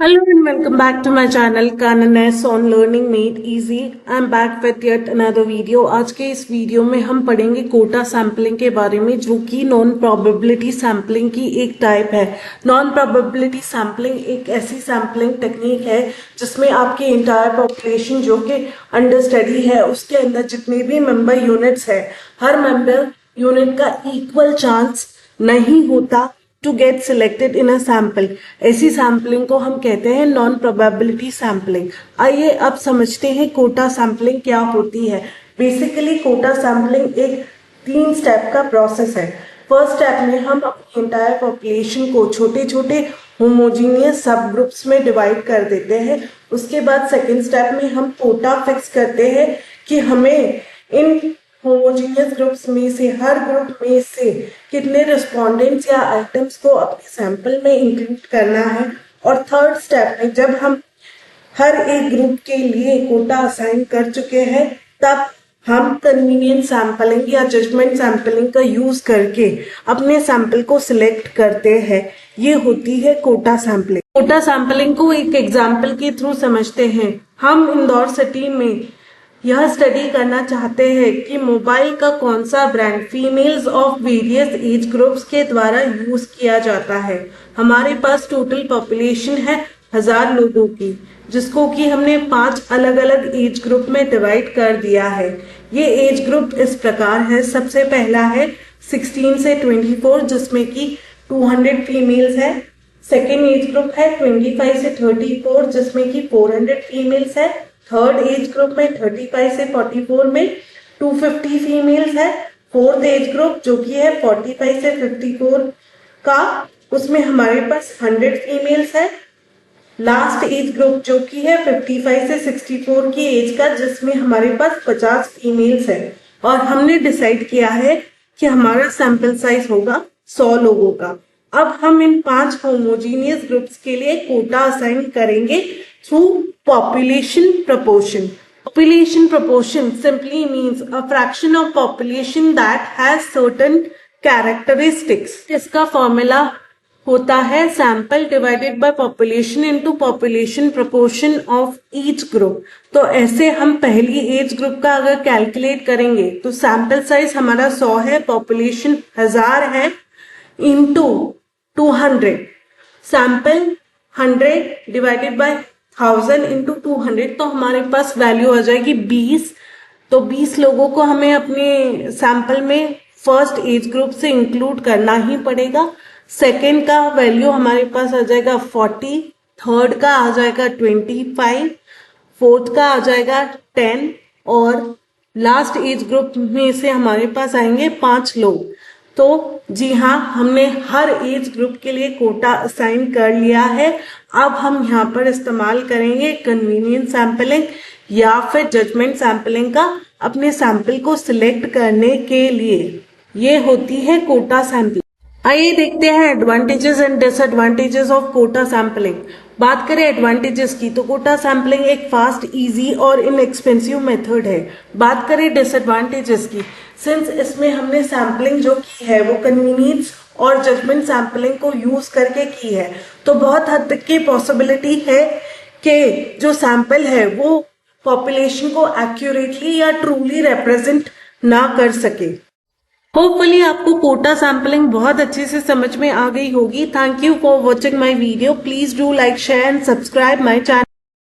Hello and welcome back to my channel Kanan S on Learning Made Easy. I'm back with yet another video. आज के इस video में हम पढ़ेंगे Kota sampling के बारे में, जो कि नॉन प्रोबेबिलिटी सैम्पलिंग की एक टाइप है। नॉन प्रोबेबिलिटी सैम्पलिंग एक ऐसी सैम्पलिंग टेक्निक है जिसमें आपकी इंटायर पॉपुलेशन जो कि अंडर स्टडी है, उसके अंदर जितने भी मेंबर यूनिट्स है, हर मेंबर यूनिट का इक्वल चांस नहीं होता to get selected in a sample. ऐसी सैम्पलिंग को हम कहते हैं नॉन प्रोबेबिलिटी सैम्पलिंग। आइए अब समझते हैं कोटा सैम्पलिंग क्या होती है। बेसिकली कोटा सैम्पलिंग एक 3 स्टेप का प्रोसेस है। फर्स्ट स्टेप में हम अपनी एंटायर पॉपुलेशन को छोटे छोटे होमोजीनियस सब ग्रुप्स में डिवाइड कर देते हैं। उसके बाद सेकेंड स्टेप में हम कोटा फिक्स करते हैं कि हमें इन होमोजीनियस ग्रुप्स में से हर ग्रुप में से कितने रिस्पोंडेंट्स या आइटम्स को अपने सैंपल में इंक्लूड करना है। और थर्ड स्टेप में जब हम हर एक ग्रुप के लिए कोटा असाइन कर चुके हैं, तब हम कन्वीनियंट सैंपलिंग या जजमेंट सैंपलिंग का यूज करके अपने सैंपल को सिलेक्ट करते हैं। ये होती है कोटा सैंपलिंग। कोटा सैंपलिंग को एक एग्जाम्पल के थ्रू समझते हैं। हम इंदौर सिटी में यह स्टडी करना चाहते हैं कि मोबाइल का कौन सा brand females of various age groups के द्वारा यूज किया जाता है। हमारे पास टोटल पॉपुलेशन है 1000 लोगों की, जिसको कि हमने 5 अलग अलग एज ग्रुप में डिवाइड कर दिया है। ये एज ग्रुप इस प्रकार है। सबसे पहला है 16 से 24, जिसमें कि 200 फीमेल्स है। सेकेंड एज ग्रुप है 25 से 34, जिसमें कि 400 फीमेल्स है। थर्ड एज ग्रुप में 35 से 44 में 250 फीमेल्स है। फोर्थ एज ग्रुप जो कि है 45 से 54 का, उसमें हमारे पास 100 फीमेल्स है। लास्ट एज ग्रुप जो कि है 55 से 64 की एज का, जिसमें हमारे पास 50 फीमेल्स है। और हमने डिसाइड किया है कि हमारा सैंपल साइज होगा 100 लोगों का। अब हम इन 5 होमोजीनियस ग्रुप्स के लिए कोटा असाइन करेंगे through population proportion. Population proportion simply means a fraction of population that has certain characteristics. इसका फॉर्मूला होता है sample divided by population into population proportion of each group. तो ऐसे हम पहली एज ग्रुप का अगर कैलकुलेट करेंगे तो सैंपल साइज हमारा 100 है, पॉपुलेशन 1000 है, into 200। Sample 100 divided by 1000 into 200, तो हमारे पास वैल्यू आ जाएगी 20। तो 20 लोगों को हमें अपने सैंपल में फर्स्ट एज ग्रुप से इंक्लूड करना ही पड़ेगा। सेकेंड का वैल्यू हमारे पास आ जाएगा 40, थर्ड का आ जाएगा 25, फोर्थ का आ जाएगा 10 और लास्ट एज ग्रुप में से हमारे पास आएंगे 5 लोग। तो जी हाँ, हमने हर एज ग्रुप के लिए कोटा असाइन कर लिया है। अब हम यहाँ पर इस्तेमाल करेंगे कन्वीनियंट सैंपलिंग या फिर जजमेंट सैंपलिंग का अपने सैंपल को सिलेक्ट करने के लिए। ये होती है कोटा सैंपलिंग। आइए देखते हैं advantages and disadvantages of quota sampling. बात करें एडवांटेजेस की, तो कोटा सैंपलिंग एक फास्ट, इजी और इनएक्सपेंसिव मेथड है। बात करें डिसएडवांटेजेस की, सिंस इसमें हमने सैंपलिंग जो की है वो कन्वीनियंस और जजमेंट सैंपलिंग को यूज करके की है, तो बहुत हद तक की पॉसिबिलिटी है कि जो सैंपल है वो पॉपुलेशन को एक्यूरेटली या ट्रूली रिप्रेजेंट ना कर सके। होपफुली आपको कोटा सैंपलिंग बहुत अच्छे से समझ में आ गई होगी। Thank you for watching my video. Please do like, share and subscribe my channel.